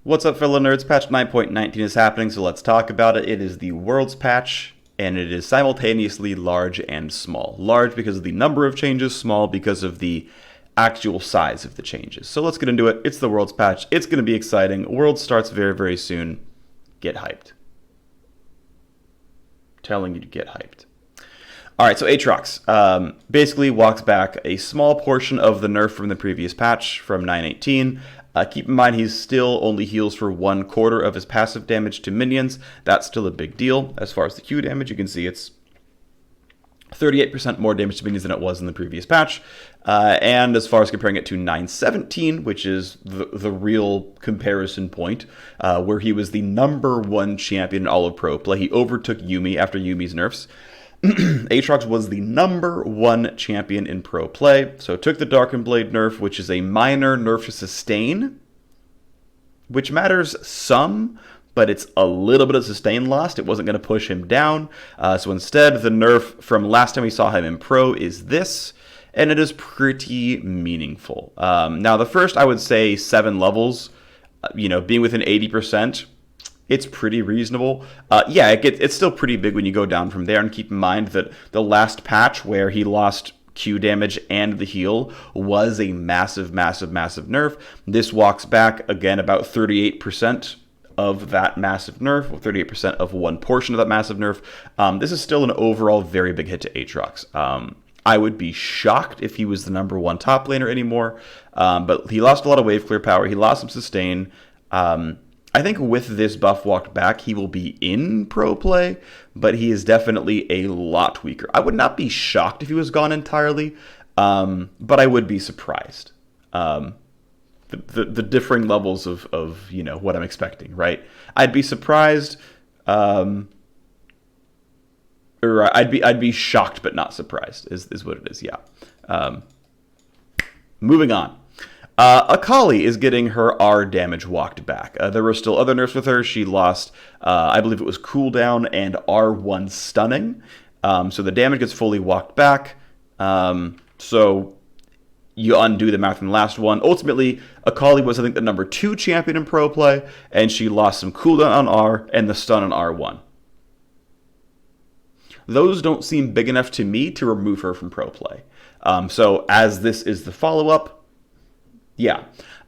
What's up, fellow nerds? Patch 9.19 is happening, so let's talk about it. It is the World's Patch, and it is simultaneously large and small. Large because of the number of changes, small because of the actual size of the changes. So let's get into it. It's the World's Patch. It's going to be exciting. World starts very, very soon. Get hyped. Telling you to get hyped. Alright, so Aatrox basically walks back a small portion of the nerf from the previous patch from 9.18. Keep in mind he's still only heals for 1/4 of his passive damage to minions. That's still a big deal. As far as the Q damage, you can see it's 38% more damage to minions than it was in the previous patch. And as far as comparing it to 9.17, which is the real comparison point, where he was the #1 champion in all of pro play, he overtook Yuumi after Yuumi's nerfs. Aatrox was the #1 champion in pro play, so took the Darkened Blade nerf, which is a minor nerf to sustain, which matters some, but it's a little bit of sustain lost. It wasn't going to push him down, so instead the nerf from last time we saw him in pro is this, and it is pretty meaningful. Now the first, I would say 7 levels, being within 80%, it's pretty reasonable. Yeah, it's still pretty big when you go down from there, and keep in mind that the last patch where he lost Q damage and the heal was a massive, massive, massive nerf. This walks back, again, about 38% of that massive nerf, or 38% of one portion of that massive nerf. This is still an overall very big hit to Aatrox. I would be shocked if he was the #1 top laner anymore, but he lost a lot of wave clear power. He lost some sustain. I think with this buff walked back, he will be in pro play, but he is definitely a lot weaker. I would not be shocked if he was gone entirely, but I would be surprised. The differing levels of what I'm expecting, right? I'd be surprised, or I'd be shocked but not surprised is what it is. Yeah. Moving on. Akali is getting her R damage walked back. There were still other nerfs with her. She lost, I believe it was cooldown and R1 stunning. So the damage gets fully walked back. So you undo the math from the last one. Ultimately, Akali was, I think, the #2 champion in pro play, and she lost some cooldown on R and the stun on R1. Those don't seem big enough to me to remove her from pro play. So as this is the follow-up, yeah.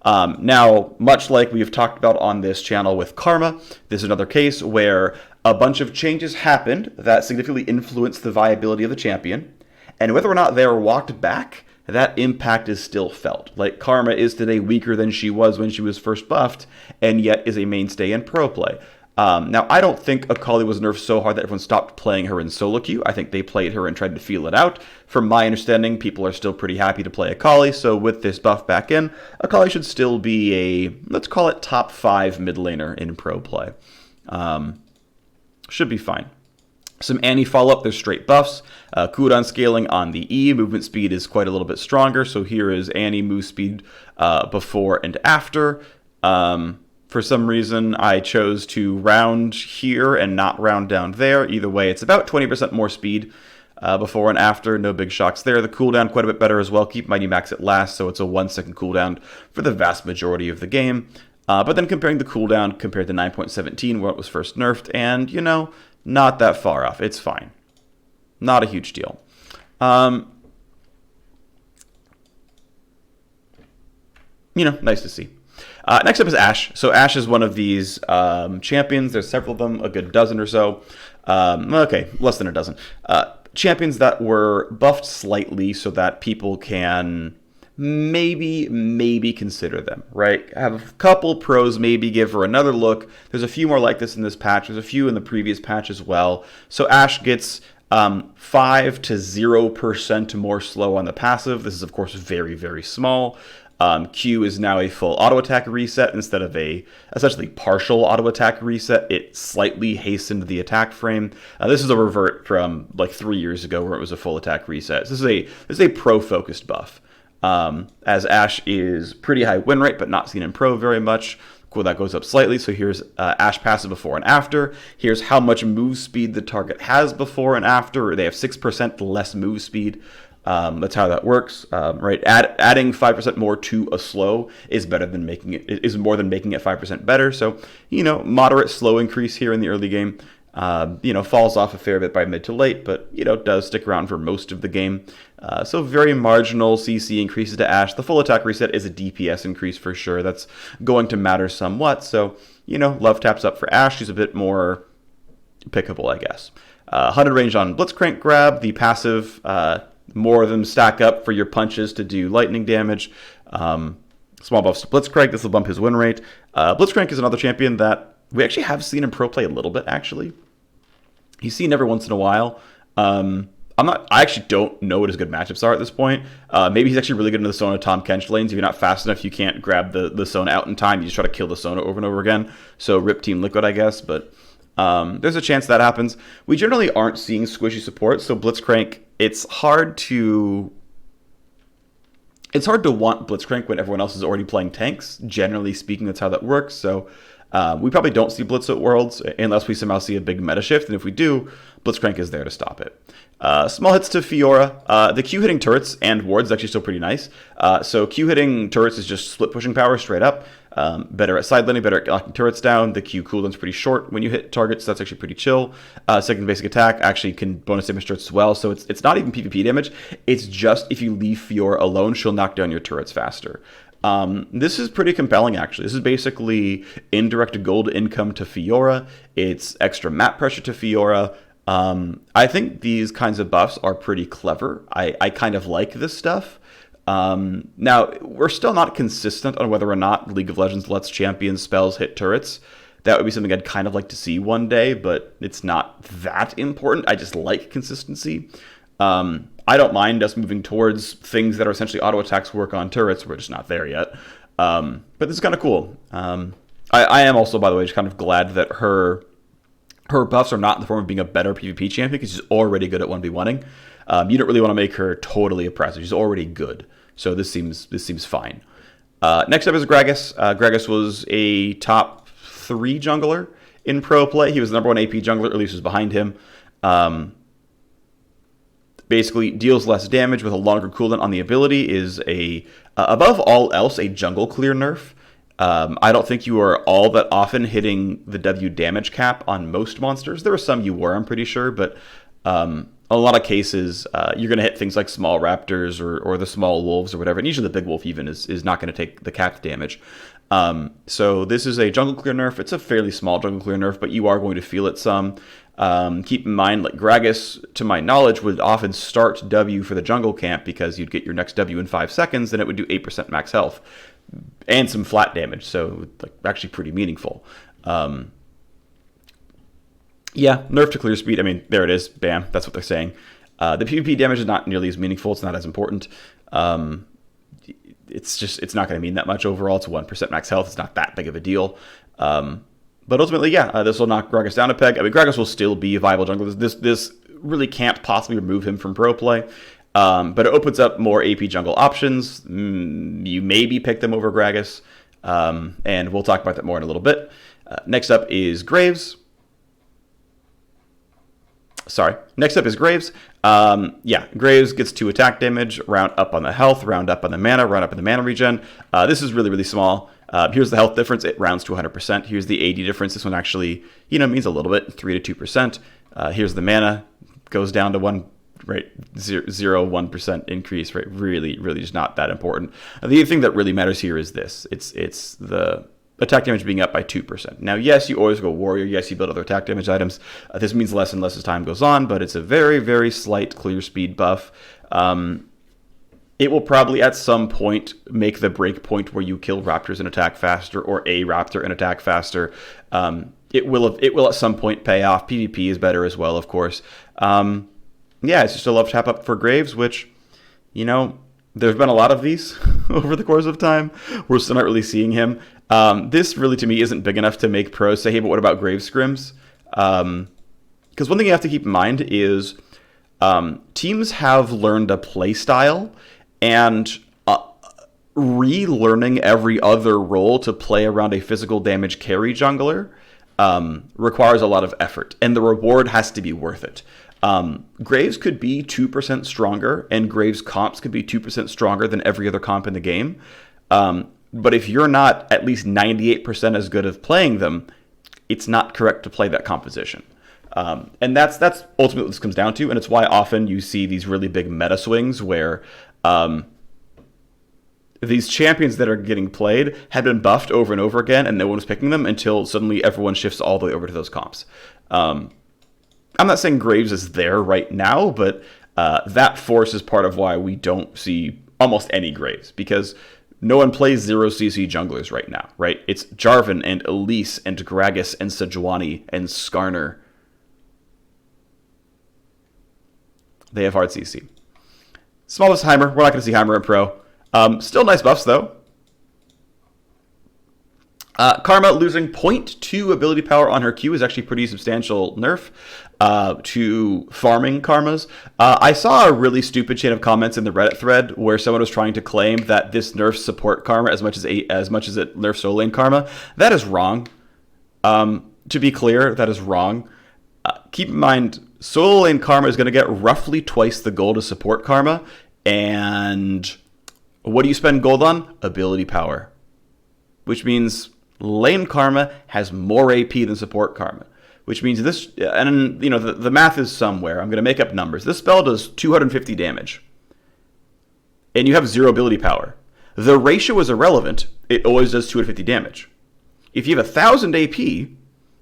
Now, much like we've talked about on this channel with Karma, this is another case where a bunch of changes happened that significantly influenced the viability of the champion, and whether or not they are walked back, that impact is still felt. Like, Karma is today weaker than she was when she was first buffed, and yet is a mainstay in pro play. Now, I don't think Akali was nerfed so hard that everyone stopped playing her in solo queue. I think they played her and tried to feel it out. From my understanding, people are still pretty happy to play Akali, so with this buff back in, Akali should still be a, let's call it, top 5 mid laner in pro play. Should be fine. Some Annie follow-up, there's straight buffs. Cooldown scaling on the E, movement speed is quite a little bit stronger, so here is Annie move speed before and after. For some reason, I chose to round here and not round down there. Either way, it's about 20% more speed before and after. No big shocks there. The cooldown quite a bit better as well. Keep in mind you max it last, so it's a 1-second cooldown for the vast majority of the game. But then comparing the cooldown compared to 9.17 where it was first nerfed, and, not that far off. It's fine. Not a huge deal. Nice to see. Next up is Ashe. So Ashe is one of these champions. There's several of them, a good dozen or so. Okay, less than a dozen. Champions that were buffed slightly so that people can maybe consider them, right? Have a couple pros, maybe give her another look. There's a few more like this in this patch. There's a few in the previous patch as well. So Ashe gets 5 to 0% more slow on the passive. This is, of course, very, very small. Q is now a full auto attack reset instead of a essentially partial auto attack reset. It slightly hastened the attack frame. This is a revert from like 3 years ago where it was a full attack reset. So this is a pro focused buff. As Ashe is pretty high win rate, but not seen in pro very much. Cool, that goes up slightly. So here's Ashe passive before and after. Here's how much move speed the target has before and after. They have 6% less move speed. That's how that works, right? Adding 5% more to a slow is better than more than making it 5% better. So, moderate slow increase here in the early game. Falls off a fair bit by mid to late, but, does stick around for most of the game. So very marginal CC increases to Ashe. The full attack reset is a DPS increase for sure. That's going to matter somewhat. So, love taps up for Ashe. She's a bit more pickable, I guess. 100 range on Blitzcrank grab. The passive, more of them stack up for your punches to do lightning damage. Small buffs to Blitzcrank. This will bump his win rate. Blitzcrank is another champion that we actually have seen in pro play a little bit, actually. He's seen every once in a while. I actually don't know what his good matchups are at this point. Maybe he's actually really good in the Sona Tahm Kench lanes. If you're not fast enough, you can't grab the Sona out in time. You just try to kill the Sona over and over again. So rip Team Liquid, I guess. But there's a chance that happens. We generally aren't seeing squishy support. So Blitzcrank, it's hard to want Blitzcrank when everyone else is already playing tanks. Generally speaking, that's how that works. So we probably don't see Blitz at Worlds unless we somehow see a big meta shift. And if we do, Blitzcrank is there to stop it. Small hits to Fiora. The Q hitting turrets and wards is actually still pretty nice. So Q hitting turrets is just split pushing power straight up. Better at side laning, better at locking turrets down. The Q cooldown's pretty short when you hit targets, so that's actually pretty chill. Second basic attack actually can bonus damage turrets as well, so it's not even PvP damage. It's just if you leave Fiora alone, she'll knock down your turrets faster. This is pretty compelling, actually. This is basically indirect gold income to Fiora. It's extra map pressure to Fiora. I think these kinds of buffs are pretty clever. I kind of like this stuff. Now, we're still not consistent on whether or not League of Legends lets champion spells hit turrets. That would be something I'd kind of like to see one day, but it's not that important. I just like consistency. I don't mind us moving towards things that are essentially auto attacks work on turrets. We're just not there yet. But this is kind of cool. I am also, by the way, just kind of glad that her buffs are not in the form of being a better PvP champion because she's already good at 1v1ing. You don't really want to make her totally oppressive. She's already good. So this seems fine. Next up is Gragas. Gragas was a top 3 jungler in pro play. He was the number 1 AP jungler. Elise was behind him. Basically deals less damage with a longer cooldown on the ability, is above all else a jungle clear nerf. I don't think you are all that often hitting the W damage cap on most monsters. There are some you were, I'm pretty sure, but a lot of cases you're going to hit things like small raptors or the small wolves or whatever, and usually the big wolf even is not going to take the capped damage. So this is a jungle clear nerf. It's a fairly small jungle clear nerf, but you are going to feel it some. Keep in mind, like Gragas, to my knowledge, would often start W for the jungle camp because you'd get your next W in 5 seconds, and it would do 8% max health and some flat damage, so like actually pretty meaningful. Yeah, nerf to clear speed. I mean, there it is. Bam. That's what they're saying. The PvP damage is not nearly as meaningful. It's not as important. It's not going to mean that much overall. It's 1% max health. It's not that big of a deal. But ultimately, yeah, this will knock Gragas down a peg. I mean, Gragas will still be a viable jungler. This really can't possibly remove him from pro play. But it opens up more AP jungle options. You maybe pick them over Gragas. And we'll talk about that more in a little bit. Next up is Graves. Graves gets 2 attack damage, round up on the health, round up on the mana, round up on the mana regen. This is really, really small. Here's the health difference. It rounds to 100%. Here's the AD difference. This one actually, means a little bit, 3 to 2%. Here's the mana, goes down to 1, right, 1% increase, right? Really, really just not that important. The thing that really matters here is this. It's the attack damage being up by 2%. Now, yes, you always go warrior. Yes, you build other attack damage items. This means less and less as time goes on, but it's a very, very slight clear speed buff. It will probably at some point make the break point where you kill raptors and attack faster, or a raptor and attack faster. It will at some point pay off. PvP is better as well, of course. It's just a love tap up for Graves, which, there's been a lot of these over the course of time. We're still not really seeing him. This really, to me, isn't big enough to make pros say, hey, but what about Graves scrims? Because one thing you have to keep in mind is teams have learned a play style, and relearning every other role to play around a physical damage carry jungler requires a lot of effort, and the reward has to be worth it. Graves could be 2% stronger, and Graves comps could be 2% stronger than every other comp in the game. But if you're not at least 98% as good at playing them, it's not correct to play that composition. And that's ultimately what this comes down to, and it's why often you see these really big meta swings where these champions that are getting played have been buffed over and over again, and no one was picking them until suddenly everyone shifts all the way over to those comps. I'm not saying Graves is there right now, but that force is part of why we don't see almost any Graves, because no one plays 0cc junglers right now, right? It's Jarvan and Elise and Gragas and Sejuani and Skarner. They have hard CC. Smallest Heimer. We're not going to see Heimer in Pro. Still nice buffs, though. Karma losing 0.2 ability power on her Q is actually pretty substantial nerf to farming Karmas. I saw a really stupid chain of comments in the Reddit thread where someone was trying to claim that this nerfs support Karma as much as it nerfs solo lane Karma. That is wrong. To be clear, that is wrong. Keep in mind, solo lane Karma is going to get roughly twice the gold to support Karma, and what do you spend gold on? Ability power. Which means lane Karma has more AP than support Karma. Which means this, and you know, the math is somewhere. I'm going to make up numbers. This spell does 250 damage. And you have 0 ability power. The ratio is irrelevant. It always does 250 damage. If you have 1,000 AP,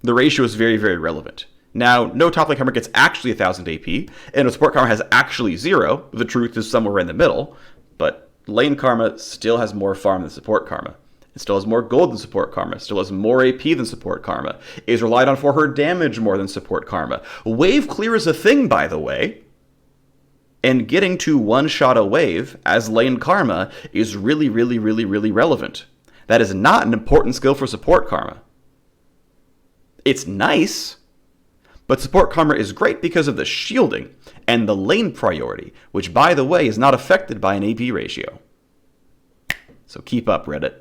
the ratio is very, very relevant. Now, no top lane Karma gets actually 1,000 AP, and a support Karma has actually 0. The truth is somewhere in the middle, but lane Karma still has more farm than support Karma. It still has more gold than support Karma. It still has more AP than support Karma. It is relied on for her damage more than support Karma. Wave clear is a thing, by the way. And getting to one-shot a wave as lane Karma is really, really, really, really relevant. That is not an important skill for support Karma. It's nice, but support Karma is great because of the shielding and the lane priority, which, by the way, is not affected by an AP ratio. So keep up, Reddit.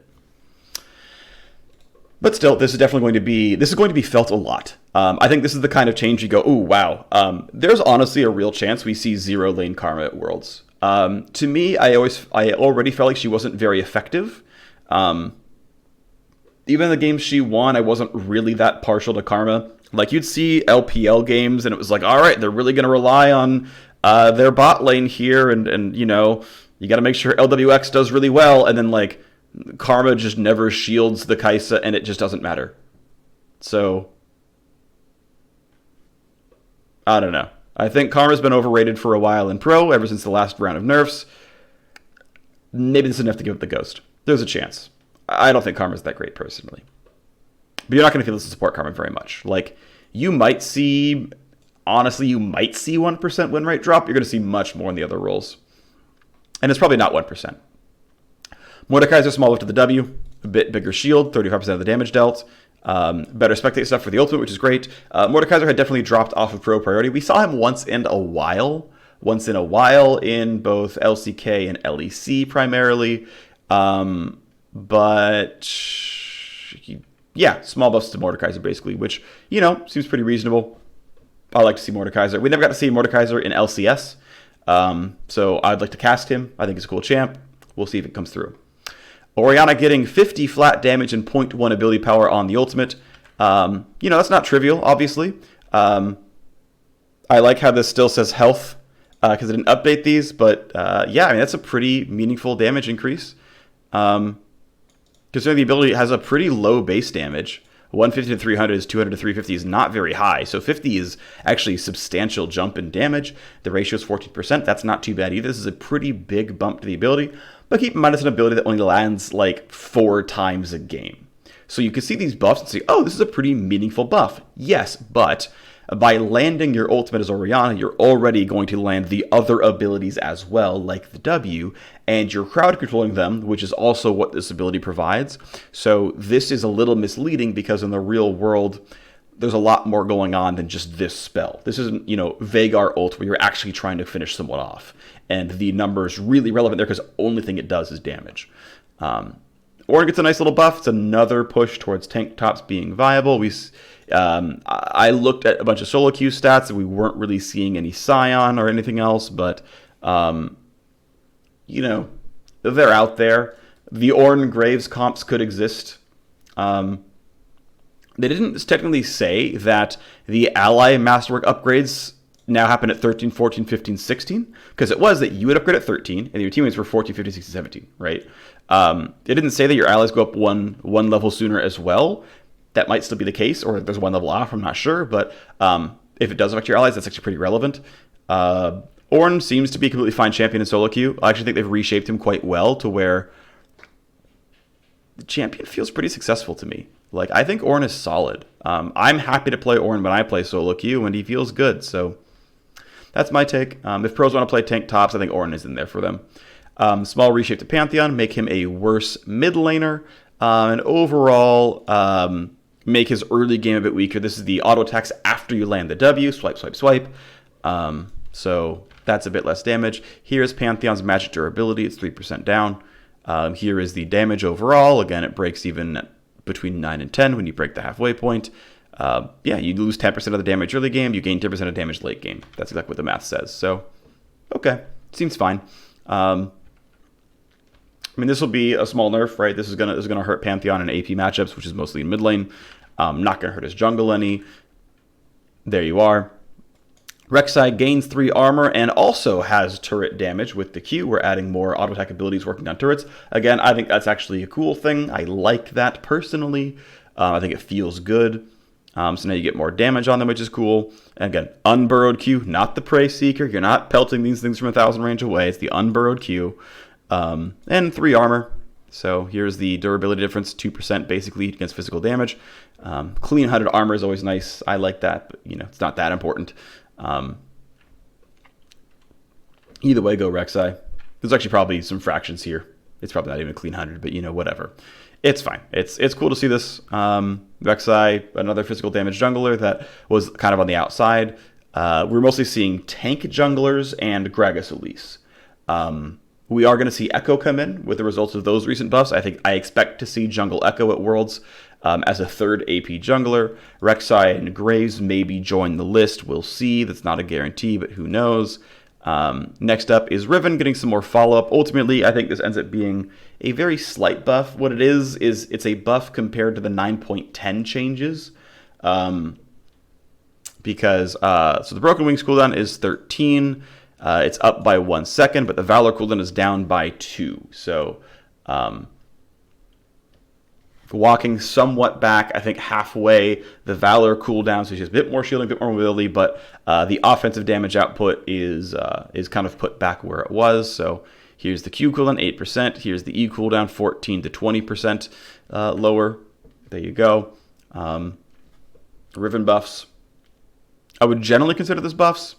But still, this is going to be felt a lot. I think this is the kind of change you go, ooh, wow. There's honestly a real chance we see 0 lane Karma at Worlds. To me, I already felt like she wasn't very effective. Even in the games she won, I wasn't really that partial to Karma. Like, you'd see LPL games, and it was like, all right, they're really going to rely on their bot lane here, and you know, you got to make sure LWX does really well, and then, like, Karma just never shields the Kai'Sa, and it just doesn't matter. So, I don't know. I think Karma's been overrated for a while in Pro, ever since the last round of nerfs. Maybe this is enough to give it the ghost. There's a chance. I don't think Karma's that great, personally. But you're not going to feel this to support Karma very much. Like, you might see 1% win rate drop. You're going to see much more in the other roles. And it's probably not 1%. Mordekaiser small to the W, a bit bigger shield, 35% of the damage dealt. Better spectate stuff for the ultimate, which is great. Mordekaiser had definitely dropped off of pro priority. We saw him once in a while in both LCK and LEC primarily. But yeah, small buffs to Mordekaiser basically, which, you know, seems pretty reasonable. I like to see Mordekaiser. We never got to see Mordekaiser in LCS, so I'd like to cast him. I think he's a cool champ. We'll see if it comes through. Orianna getting 50 flat damage and 0.1 ability power on the ultimate. You know, that's not trivial, obviously. I like how this still says health, because I didn't update these, but yeah, I mean, that's a pretty meaningful damage increase. Considering the ability has a pretty low base damage. 150 to 300 is 200 to 350 is not very high. So 50 is actually a substantial jump in damage. The ratio is 14%. That's not too bad either. This is a pretty big bump to the ability. But keep in mind, it's an ability that only lands like 4 times a game. So you can see these buffs and say, oh, this is a pretty meaningful buff. Yes, but by landing your ultimate as Orianna, you're already going to land the other abilities as well, like the W, and you're crowd controlling them, which is also what this ability provides. So this is a little misleading because in the real world, there's a lot more going on than just this spell. This isn't, you know, Veigar ult where you're actually trying to finish someone off. And the number is really relevant there because the only thing it does is damage. Orianna Ornn gets a nice little buff. It's another push towards tank tops being viable. I looked at a bunch of solo queue stats, and we weren't really seeing any Scion or anything else, but, you know, they're out there. The Ornn Graves comps could exist. They didn't technically say that the ally masterwork upgrades now happen at 13, 14, 15, 16, because it was that you would upgrade at 13 and your teammates were 14, 15, 16, 17, right? It didn't say that your allies go up one level sooner as well. That might still be the case, or there's one level off, I'm not sure, but if it does affect your allies, that's actually pretty relevant. Ornn seems to be a completely fine champion in solo queue. I actually think they've reshaped him quite well to where the champion feels pretty successful to me. Like, I think Ornn is solid. I'm happy to play Ornn when I play solo queue, and he feels good. So that's my take. If pros want to play tank tops, I think Ornn is in there for them. Small reshape to Pantheon, make him a worse mid laner, and overall make his early game a bit weaker. This is the auto attacks after you land the W, swipe, swipe, swipe. So that's a bit less damage. Here's Pantheon's magic durability. It's 3% down. Here is the damage overall. Again, it breaks even between 9 and 10 when you break the halfway point. Yeah, you lose 10% of the damage early game, you gain 10% of damage late game. That's exactly what the math says. So, okay, seems fine. I mean, this will be a small nerf, right? This is gonna hurt Pantheon in AP matchups, which is mostly in mid lane. Not gonna hurt his jungle any. There you are. Rek'Sai gains 3 armor and also has turret damage with the Q. We're adding more auto attack abilities working on turrets. Again, I think that's actually a cool thing. I like that personally. I think it feels good. So now you get more damage on them, which is cool. And again, unburrowed Q, not the Prey Seeker. You're not pelting these things from 1,000 range away. It's the unburrowed Q. And 3 armor. So here's the durability difference, 2% basically against physical damage. Clean 100 armor is always nice. I like that, but you know, it's not that important. Either way, go Rek'Sai. There's actually probably some fractions here. It's probably not even a clean 100, but you know, whatever. It's fine. It's cool to see this. Rek'Sai, another physical damage jungler that was kind of on the outside. We're mostly seeing tank junglers and Gragas Elise. We are going to see Echo come in with the results of those recent buffs. I expect to see Jungle Echo at Worlds as a third AP jungler. Rek'Sai and Graves maybe join the list. We'll see. That's not a guarantee, but who knows. Next up is Riven getting some more follow-up. Ultimately, I think this ends up being a very slight buff. What it is it's a buff compared to the 9.10 changes. Because so the Broken Wings cooldown is 13. It's up by 1 second, but the Valor cooldown is down by 2. So walking somewhat back, I think halfway, the Valor cooldown, so she's a bit more shielding, a bit more mobility, but the offensive damage output is kind of put back where it was. So here's the Q cooldown, 8%. Here's the E cooldown, 14 to 20% lower. There you go. Riven buffs. I would generally consider this buffs.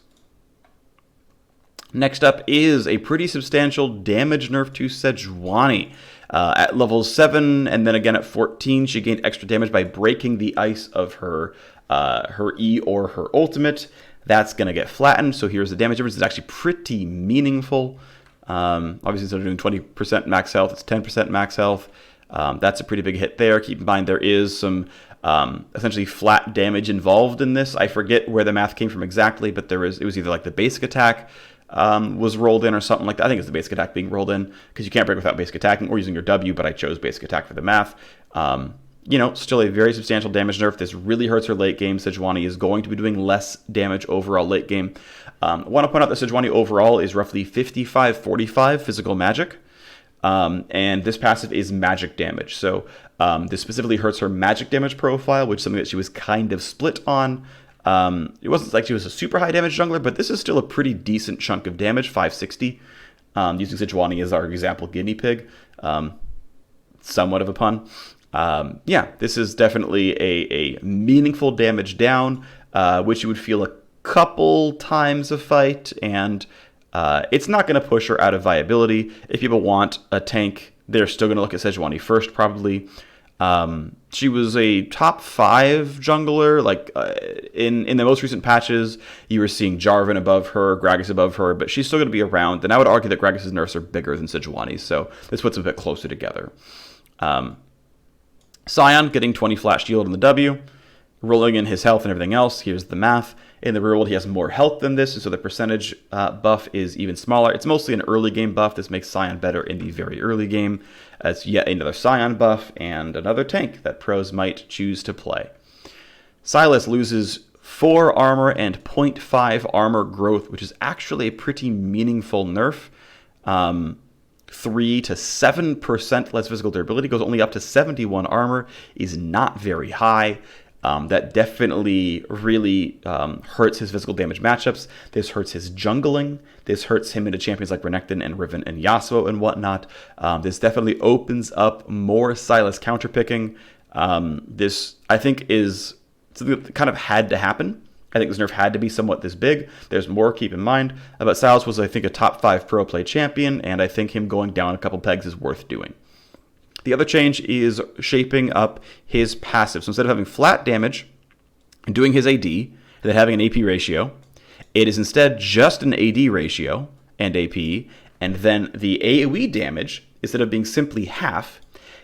Next up is a pretty substantial damage nerf to Sejuani. At level 7 and then again at 14, she gained extra damage by breaking the ice of her E or her ultimate. That's going to get flattened, so here's the damage difference. It's actually pretty meaningful. Obviously, instead of doing 20% max health, it's 10% max health. That's a pretty big hit there. Keep in mind there is some essentially flat damage involved in this. I forget where the math came from exactly, but it was either like the basic attack was rolled in or something like that. I think it's the basic attack being rolled in because you can't break without basic attacking or using your W, but I chose basic attack for the math. You know, still a very substantial damage nerf. This really hurts her late game. Sejuani is going to be doing less damage overall late game. I want to point out that Sejuani overall is roughly 55-45 physical magic. And this passive is magic damage. So this specifically hurts her magic damage profile, which is something that she was kind of split on. It wasn't like she was a super high damage jungler, but this is still a pretty decent chunk of damage, 560. Using Sejuani as our example guinea pig. Somewhat of a pun. Yeah, this is definitely a meaningful damage down, which you would feel a couple times a fight, and it's not going to push her out of viability. If people want a tank, they're still going to look at Sejuani first, probably. She was a top 5 jungler, like in the most recent patches, you were seeing Jarvan above her, Gragas above her, but she's still going to be around, and I would argue that Gragas' nerfs are bigger than Sejuani's, so this puts them a bit closer together. Scion getting 20 flat shield in the W, rolling in his health and everything else. Here's the math. In the real world, he has more health than this, so the percentage buff is even smaller. It's mostly an early game buff. This makes Scion better in the very early game. It's yet another Scion buff and another tank that pros might choose to play. Sylas loses 4 armor and 0.5 armor growth, which is actually a pretty meaningful nerf. 3 to 7% less physical durability, goes only up to 71 armor, is not very high. That definitely really hurts his physical damage matchups. This hurts his jungling. This hurts him into champions like Renekton and Riven and Yasuo and whatnot. This definitely opens up more Sylas counterpicking. This, I think, is something that kind of had to happen. I think this nerf had to be somewhat this big. There's more, keep in mind. But Sylas was, I think, a top 5 pro play champion, and I think him going down a couple pegs is worth doing. The other change is shaping up his passive. So instead of having flat damage and doing his AD, and then having an AP ratio, it is instead just an AD ratio and AP, and then the AoE damage, instead of being simply half,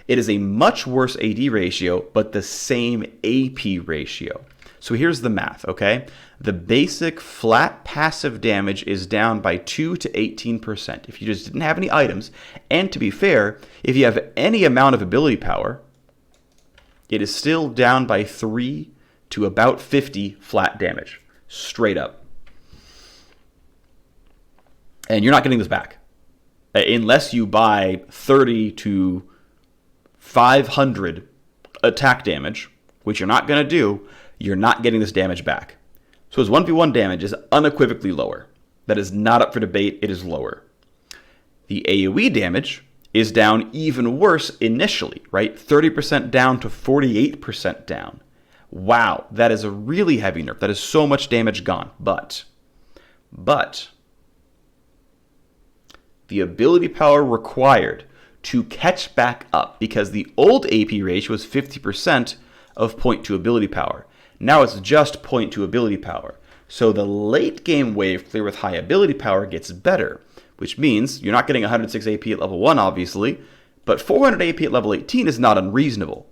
it is a much worse AD ratio, but the same AP ratio. So here's the math, okay? The basic flat passive damage is down by 2 to 18% if you just didn't have any items. And to be fair, if you have any amount of ability power, it is still down by 3 to about 50 flat damage, straight up. And you're not getting this back unless you buy 30 to 500 attack damage, which you're not going to do. You're not getting this damage back. So his 1v1 damage is unequivocally lower. That is not up for debate. It is lower. The AoE damage is down even worse initially, right? 30% down to 48% down. Wow, that is a really heavy nerf. That is so much damage gone. But the ability power required to catch back up, because the old AP ratio was 50% of 0.2 ability power. Now it's just 0.2 ability power. So the late game wave clear with high ability power gets better, which means you're not getting 106 AP at level 1, obviously, but 400 AP at level 18 is not unreasonable.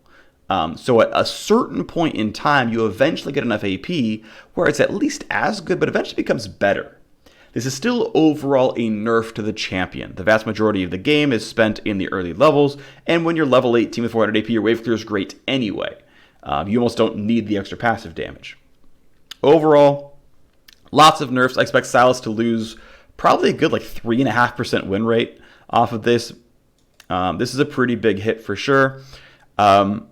So at a certain point in time, you eventually get enough AP where it's at least as good, but eventually becomes better. This is still overall a nerf to the champion. The vast majority of the game is spent in the early levels, and when you're level 18 with 400 AP, your wave clear is great anyway. You almost don't need the extra passive damage. Overall, lots of nerfs. I expect Sylas to lose probably a good 3.5% win rate off of this. This is a pretty big hit for sure. But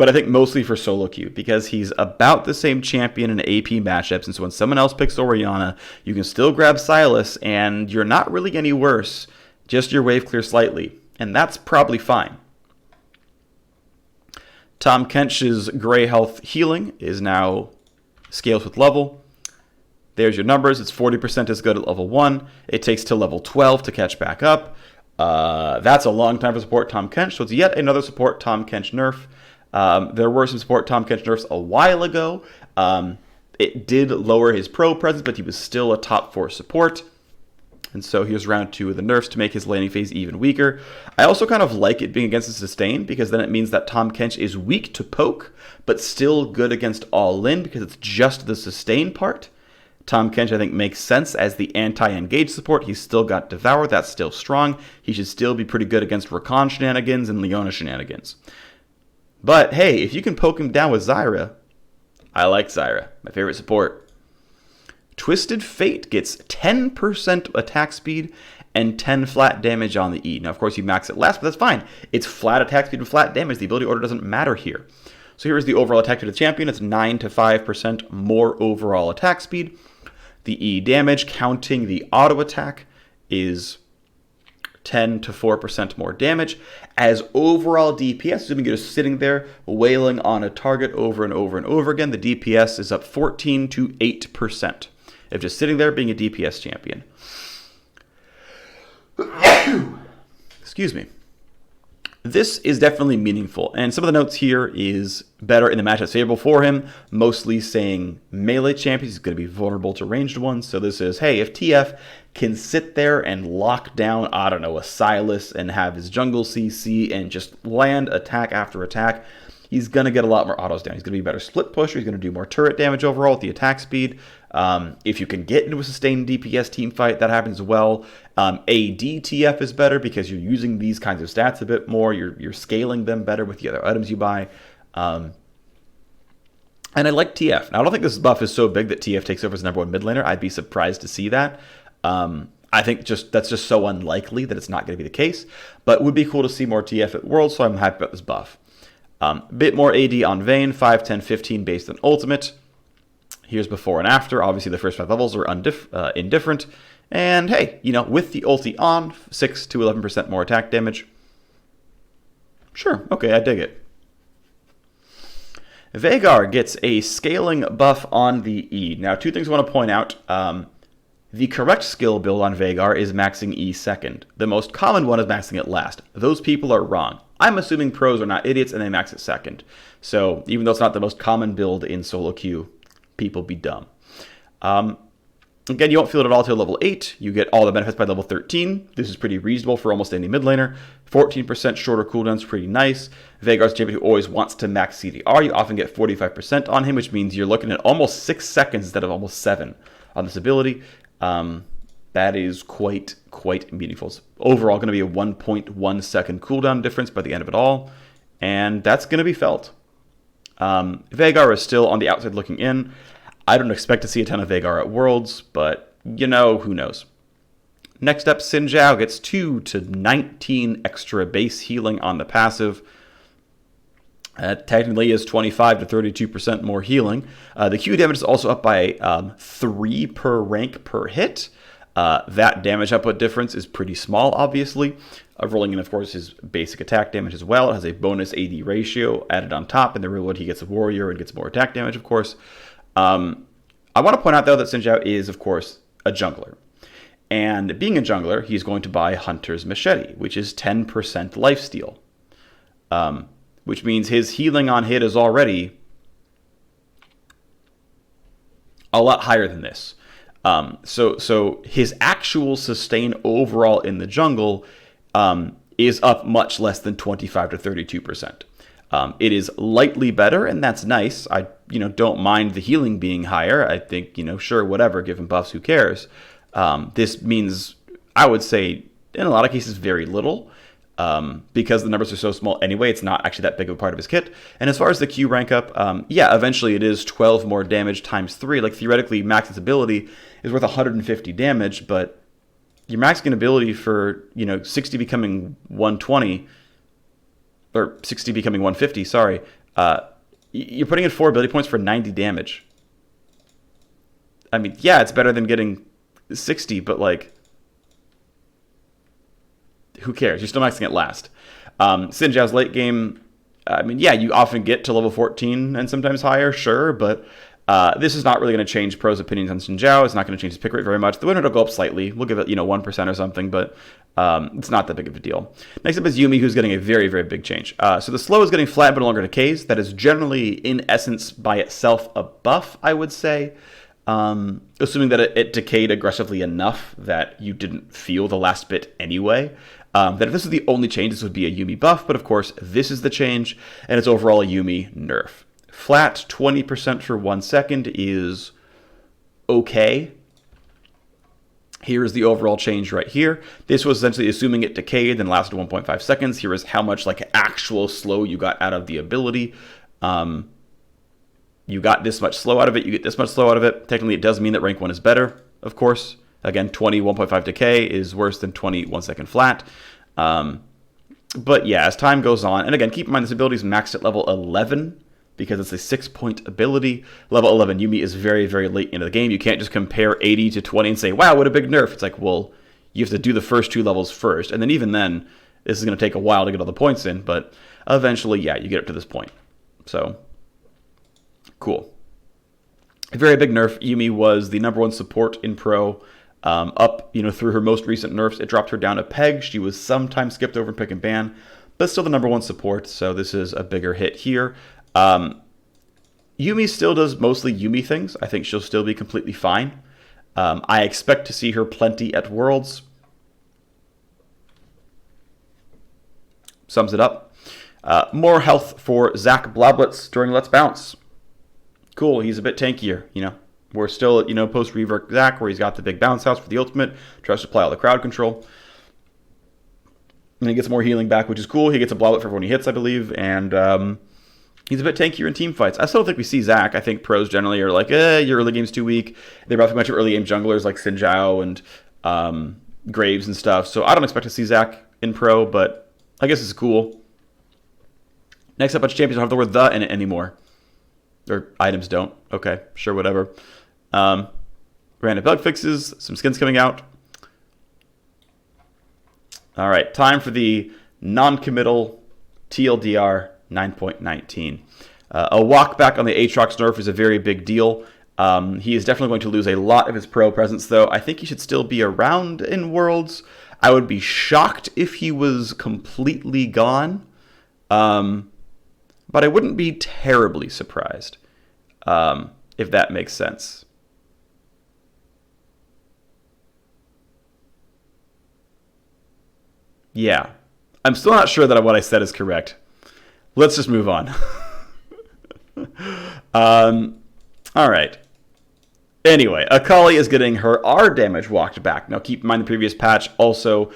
I think mostly for solo queue, because he's about the same champion in AP matchups, and so when someone else picks Orianna, you can still grab Sylas, and you're not really any worse, just your wave clear slightly, and that's probably fine. Tahm Kench's Gray Health Healing is now scales with level. There's your numbers. It's 40% as good at level 1. It takes till level 12 to catch back up. That's a long time for support Tahm Kench, so it's yet another support Tahm Kench nerf. There were some support Tahm Kench nerfs a while ago. It did lower his pro presence, but he was still a top 4 support. And so here's round 2 of the nerfs to make his laning phase even weaker. I also kind of like it being against the sustain, because then it means that Tahm Kench is weak to poke, but still good against all-in, because it's just the sustain part. Tahm Kench, I think, makes sense as the anti-engage support. He's still got Devour. That's still strong. He should still be pretty good against Rakan shenanigans and Leona shenanigans. But hey, if you can poke him down with Zyra, I like Zyra, my favorite support. Twisted Fate gets 10% attack speed and 10 flat damage on the E. Now, of course, you max it last, but that's fine. It's flat attack speed and flat damage. The ability order doesn't matter here. So here is the overall attack to the champion. It's 9 to 5% more overall attack speed. The E damage, counting the auto attack, is 10 to 4% more damage. As overall DPS, assuming you're just sitting there wailing on a target over and over and over again, the DPS is up 14 to 8%. Of just sitting there being a DPS champion. Excuse me. This is definitely meaningful, and some of the notes here is better in the matchups favorable for him, mostly saying melee champions is going to be vulnerable to ranged ones. So this is, hey, if TF can sit there and lock down, I don't know, a Sylas and have his jungle CC and just land attack after attack, he's going to get a lot more autos down. He's going to be a better split pusher. He's going to do more turret damage overall with the attack speed. If you can get into a sustained DPS team fight, that happens well. AD/TF is better because you're using these kinds of stats a bit more. You're scaling them better with the other items you buy. And I like TF. Now, I don't think this buff is so big that TF takes over as number one mid laner. I'd be surprised to see that. I think that's just so unlikely that it's not going to be the case. But it would be cool to see more TF at Worlds, so I'm happy about this buff. Bit more AD on Vayne, 5, 10, 15 based on Ultimate. Here's before and after. Obviously, the first 5 levels are indifferent. And hey, with the ulti on, 6 to 11% more attack damage. Sure, okay, I dig it. Veigar gets a scaling buff on the E. Now, 2 things I want to point out. The correct skill build on Veigar is maxing E second. The most common one is maxing it last. Those people are wrong. I'm assuming pros are not idiots and they max it second. So even though it's not the most common build in solo queue, people be dumb. Again, you won't feel it at all till level 8. You get all the benefits by level 13. This is pretty reasonable for almost any mid laner. 14% shorter cooldown is pretty nice. Veigar's champion who always wants to max CDR. You often get 45% on him, which means you're looking at almost 6 seconds instead of almost 7 on this ability. That is quite meaningful. It's overall going to be a 1.1 second cooldown difference by the end of it all, and that's going to be felt. Veigar is still on the outside looking in. I don't expect to see a ton of Veigar at Worlds, but who knows. Next up, Xin Zhao gets 2 to 19 extra base healing on the passive. Technically is 25 to 32% more healing. The Q damage is also up by 3 per rank per hit. That damage output difference is pretty small, obviously. Rolling in, of course, his basic attack damage as well. It has a bonus AD ratio added on top. In the real world, he gets a warrior and gets more attack damage, of course. I want to point out, though, that Xin Zhao is, of course, a jungler. And being a jungler, he's going to buy Hunter's Machete, which is 10% lifesteal. Which means his healing on hit is already a lot higher than this. So his actual sustain overall in the jungle is up much less than 25 to 32%. It is lightly better, and that's nice. I don't mind the healing being higher. I think, sure, whatever, give him buffs, who cares? This means, I would say, in a lot of cases, very little. Because the numbers are so small anyway, it's not actually that big of a part of his kit. And as far as the Q rank up, eventually it is 12 more damage times 3. Like, theoretically, Max's ability is worth 150 damage, but your maxing ability for, 60 becoming 120, or 60 becoming 150, sorry, you're putting in 4 ability points for 90 damage. I mean, yeah, it's better than getting 60, but, like, who cares? You're still maxing it last. Xin Zhao's late game, you often get to level 14 and sometimes higher, sure, but this is not really going to change pros' opinions on Xin Zhao. It's not going to change his pick rate very much. The winner will go up slightly. We'll give it, 1% or something, but it's not that big of a deal. Next up is Yuumi, who's getting a very, very big change. So the slow is getting flat but no longer decays. That is generally, in essence, by itself, a buff, I would say. Assuming that it decayed aggressively enough that you didn't feel the last bit anyway. That if this was the only change, this would be a Yuumi buff, but of course, this is the change, and it's overall a Yuumi nerf. Flat 20% for 1 second is okay. Here's the overall change right here. This was essentially assuming it decayed and lasted 1.5 seconds. Here is how much actual slow you got out of the ability. You got this much slow out of it, you get this much slow out of it. Technically, it does mean that rank 1 is better, of course. Again, 20, 1.5 decay is worse than 20, 1 second flat. But yeah, as time goes on, and again, keep in mind this ability is maxed at level 11 because it's a 6-point ability. Level 11 Yuumi is very, very late into the game. You can't just compare 80 to 20 and say, wow, what a big nerf. It's like, well, you have to do the first 2 levels first. And then even then, this is going to take a while to get all the points in. But eventually, yeah, you get up to this point. So, cool. A very big nerf. Yuumi was the number 1 support in Pro. Up, through her most recent nerfs, it dropped her down a peg. She was sometimes skipped over in pick and ban, but still the number 1 support, so this is a bigger hit here. Yuumi still does mostly Yuumi things. I think she'll still be completely fine. I expect to see her plenty at Worlds. Sums it up. More health for Zac Bloblets during Let's Bounce. Cool, he's a bit tankier, We're still at, post-rework Zac, where he's got the big bounce house for the ultimate, tries to apply all the crowd control. And he gets more healing back, which is cool. He gets a Bloblet for when he hits, I believe, and he's a bit tankier in team fights. I still don't think we see Zac. I think pros generally are like, your early game's too weak. They're about to bunch of early game junglers like Xin Zhao and Graves and stuff, so I don't expect to see Zac in pro, but I guess it's cool. Next up, a bunch of champions don't have the word "the" in it anymore. Or items don't. Okay, sure, whatever. Random bug fixes, some skins coming out. All right, time for the non-committal TLDR 9.19. A walk back on the Aatrox nerf is a very big deal. He is definitely going to lose a lot of his pro presence, though. I think he should still be around in Worlds. I would be shocked if he was completely gone. But I wouldn't be terribly surprised, if that makes sense. Yeah. I'm still not sure that what I said is correct. Let's just move on. All right. Anyway, Akali is getting her R damage walked back. Now, keep in mind the previous patch also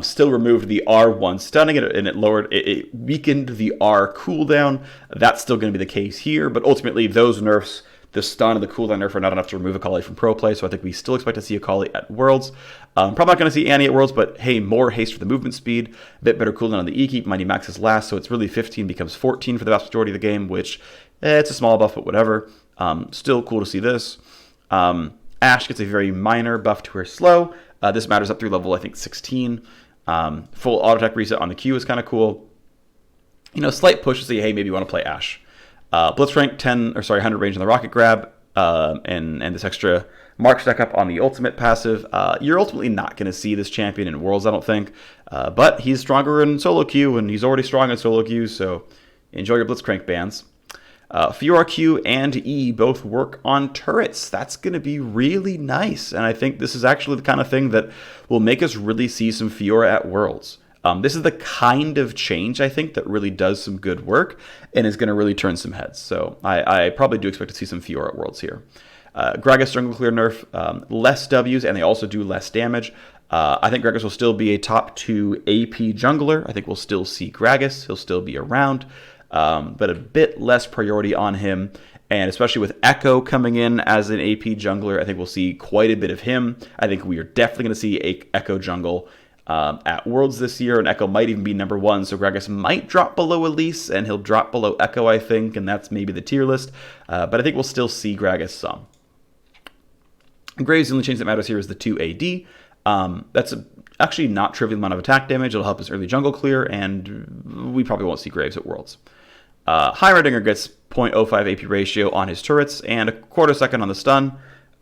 still removed the R1 stunning, and it weakened the R cooldown. That's still going to be the case here, but ultimately those nerfs, the stun and the cooldown nerf, are not enough to remove Akali from pro play, so I think we still expect to see Akali at Worlds. Probably not going to see Annie at Worlds, but hey, more haste for the movement speed, a bit better cooldown on the E. Keep in mind he maxes last, so it's really 15 becomes 14 for the vast majority of the game, which, it's a small buff, but whatever. Still cool to see this. Ashe gets a very minor buff to her slow. This matters up through level, I think, 16. Full auto attack reset on the Q is kind of cool. Slight push to say, hey, maybe you want to play Ashe. Blitzcrank 100 range on the rocket grab, and this extra mark stack up on the ultimate passive. You're ultimately not going to see this champion in Worlds, I don't think. But he's stronger in solo queue, and he's already strong in solo queue, so enjoy your Blitzcrank bans. Fiora Q and E both work on turrets. That's going to be really nice, and I think this is actually the kind of thing that will make us really see some Fiora at Worlds. This is the kind of change, I think, that really does some good work and is going to really turn some heads. So I probably do expect to see some Fiora at Worlds here. Gragas jungle clear nerf, less Ws, and they also do less damage. I think Gragas will still be a top 2 AP jungler. I think we'll still see Gragas. He'll still be around. But a bit less priority on him, and especially with Echo coming in as an AP jungler, I think we'll see quite a bit of him. I think we are definitely going to see a Echo jungle at Worlds this year, and Echo might even be number 1, so Gragas might drop below Elise, and he'll drop below Echo, I think, and that's maybe the tier list, but I think we'll still see Gragas some. Graves, the only change that matters here is the 2 AD. That's actually not trivial amount of attack damage. It'll help us early jungle clear, and we probably won't see Graves at Worlds. Heimerdinger gets 0.05 AP ratio on his turrets and a quarter second on the stun.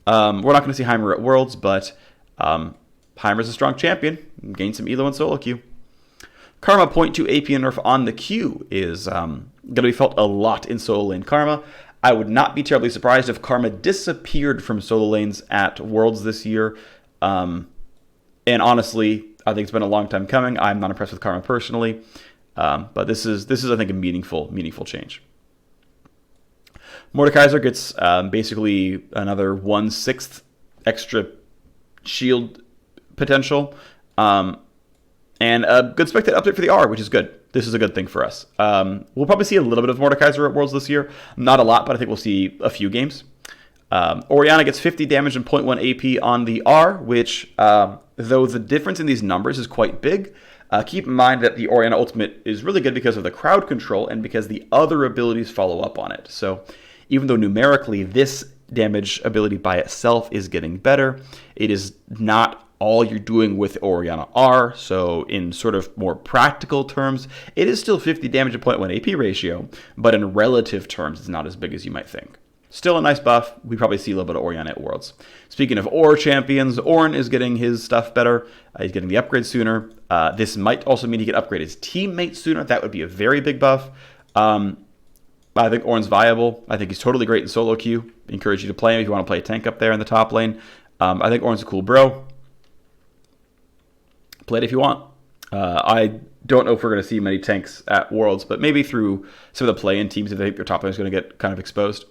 We're not going to see Heimer at Worlds, but Heimer's a strong champion. Gain some elo and solo queue. Karma 0.2 AP and nerf on the Q is going to be felt a lot in solo lane Karma. I would not be terribly surprised if Karma disappeared from solo lanes at Worlds this year. And honestly, I think it's been a long time coming. I'm not impressed with Karma personally. But this is I think a meaningful change. Mordekaiser gets basically another 1/6 extra shield potential, and a good spectate update for the R, which is good. This is a good thing for us. We'll probably see a little bit of Mordekaiser at Worlds this year, not a lot, but I think we'll see a few games. Orianna gets 50 damage and 0.1 AP on the R, which though the difference in these numbers is quite big. Keep in mind that the Orianna ultimate is really good because of the crowd control and because the other abilities follow up on it. So even though numerically this damage ability by itself is getting better, it is not all you're doing with Orianna R. So in sort of more practical terms, it is still 50 damage to 0.1 AP ratio, but in relative terms, it's not as big as you might think. Still a nice buff. We probably see a little bit of Orianna at Worlds. Speaking of Or champions, Ornn is getting his stuff better. He's getting the upgrade sooner. This might also mean he can upgrade his teammates sooner. That would be a very big buff. I think Ornn's viable. I think he's totally great in solo queue. Encourage you to play him if you want to play a tank up there in the top lane. I think Ornn's a cool bro. Play it if you want. I don't know if we're going to see many tanks at Worlds, but maybe through some of the play-in teams if they think their top lane is going to get kind of exposed.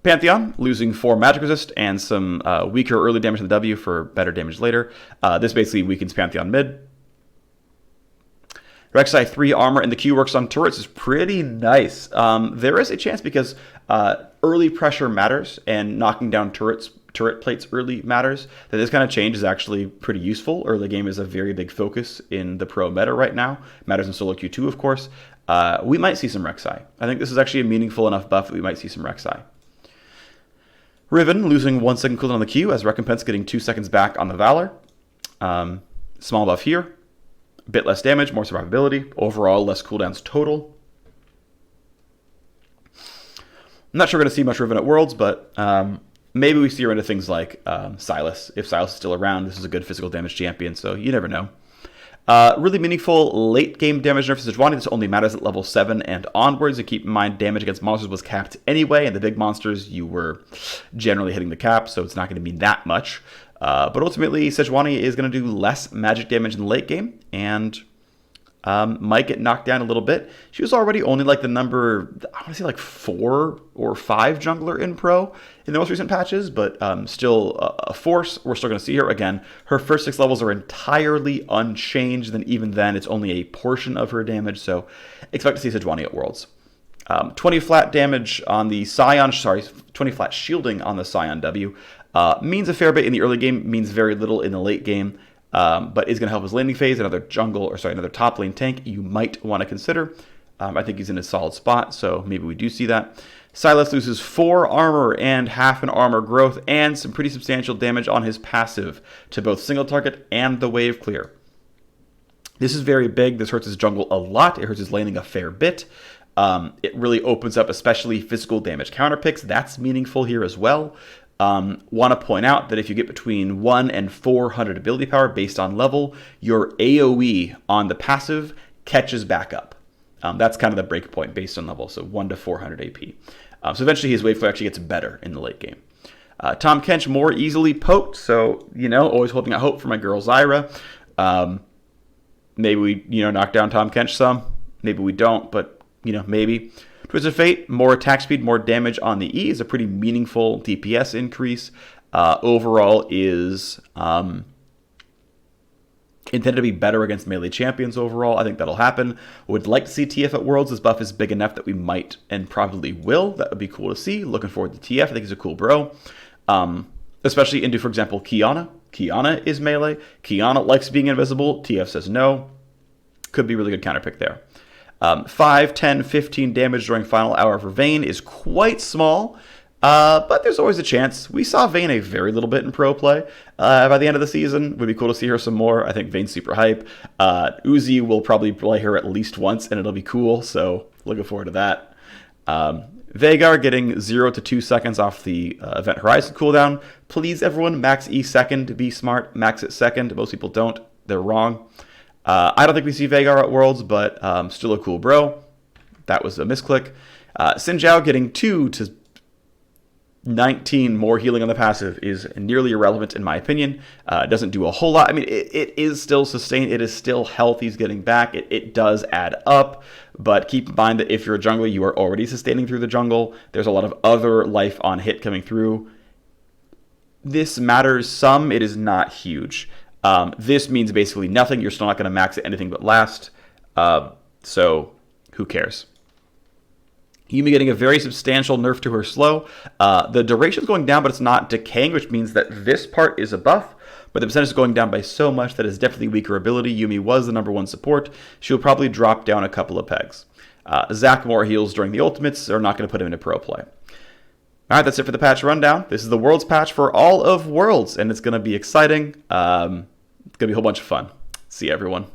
Pantheon, losing 4 magic resist and some weaker early damage to the W for better damage later. This basically weakens Pantheon mid. Rek'Sai 3 armor and the Q works on turrets is pretty nice. There is a chance because early pressure matters and knocking down turret plates early matters, that this kind of change is actually pretty useful. Early game is a very big focus in the pro meta right now. Matters in solo Q2, of course. We might see some Rek'Sai. I think this is actually a meaningful enough buff that we might see some Rek'Sai. Riven losing 1 second cooldown on the Q as recompense, getting 2 seconds back on the Valor. Small buff here. A bit less damage, more survivability. Overall, less cooldowns total. I'm not sure we're going to see much Riven at Worlds, but maybe we see her into things like Sylas. If Sylas is still around, this is a good physical damage champion, so you never know. Really meaningful late game damage nerfs to Sejuani. This only matters at level 7 and onwards. And keep in mind, damage against monsters was capped anyway, and the big monsters, you were generally hitting the cap, so it's not going to mean that much. But ultimately, Sejuani is going to do less magic damage in the late game, and might get knocked down a little bit. She was already only like the number, I want to say like 4 or 5 jungler in pro in the most recent patches, but still a force. We're still going to see her again. Her first 6 levels are entirely unchanged, and even then it's only a portion of her damage, so expect to see Sejuani at Worlds. 20 flat damage on the Scion, 20 flat shielding on the Scion W means a fair bit in the early game, means very little in the late game. But is going to help his landing phase. Another top lane tank you might want to consider. I think he's in a solid spot, so maybe we do see that. Sylas loses 4 armor and half an armor growth and some pretty substantial damage on his passive to both single target and the wave clear. This is very big. This hurts his jungle a lot. It hurts his laning a fair bit. It really opens up especially physical damage counter picks. That's meaningful here as well. Want to point out that if you get between 1 and 400 ability power based on level, your AoE on the passive catches back up. That's kind of the break point based on level, so 1 to 400 AP. So eventually his wave clear actually gets better in the late game. Tahm Kench more easily poked, so, always holding out hope for my girl Zyra. Maybe we, knock down Tahm Kench some. Maybe we don't, but, maybe. Twisted Fate, more attack speed, more damage on the E is a pretty meaningful DPS increase. Overall is intended to be better against melee champions overall. I think that'll happen. Would like to see TF at Worlds. This buff is big enough that we might and probably will. That would be cool to see. Looking forward to TF. I think he's a cool bro. Especially into, for example, Qiyana. Qiyana is melee. Qiyana likes being invisible. TF says no. Could be a really good counterpick there. 5, 10, 15 damage during final hour for Vayne is quite small, but there's always a chance. We saw Vayne a very little bit in pro play by the end of the season. Would be cool to see her some more. I think Vayne's super hype. Uzi will probably play her at least once, and it'll be cool, so looking forward to that. Veigar getting 0 to 2 seconds off the Event Horizon cooldown. Please, everyone, max E second. Be smart. Max it second. Most people don't. They're wrong. I don't think we see Veigar at Worlds, but still a cool bro. That was a misclick. Xin Zhao getting 2 to 19 more healing on the passive is nearly irrelevant in my opinion. It doesn't do a whole lot. I mean, it is still sustained. It is still health he's getting back. It does add up, but keep in mind that if you're a jungler, you are already sustaining through the jungle. There's a lot of other life on hit coming through. This matters some. It is not huge. This means basically nothing. You're still not going to max it anything but last. So who cares? Yuumi getting a very substantial nerf to her slow. The duration is going down, but it's not decaying, which means that this part is a buff, but the percentage is going down by so much that it's definitely weaker ability. Yuumi was the #1 support. She'll probably drop down a couple of pegs. Zac more heals during the ultimates are not going to put him into pro play. All right, that's it for the patch rundown. This is the Worlds patch for all of Worlds, and it's going to be exciting. It's going to be a whole bunch of fun. See you, everyone.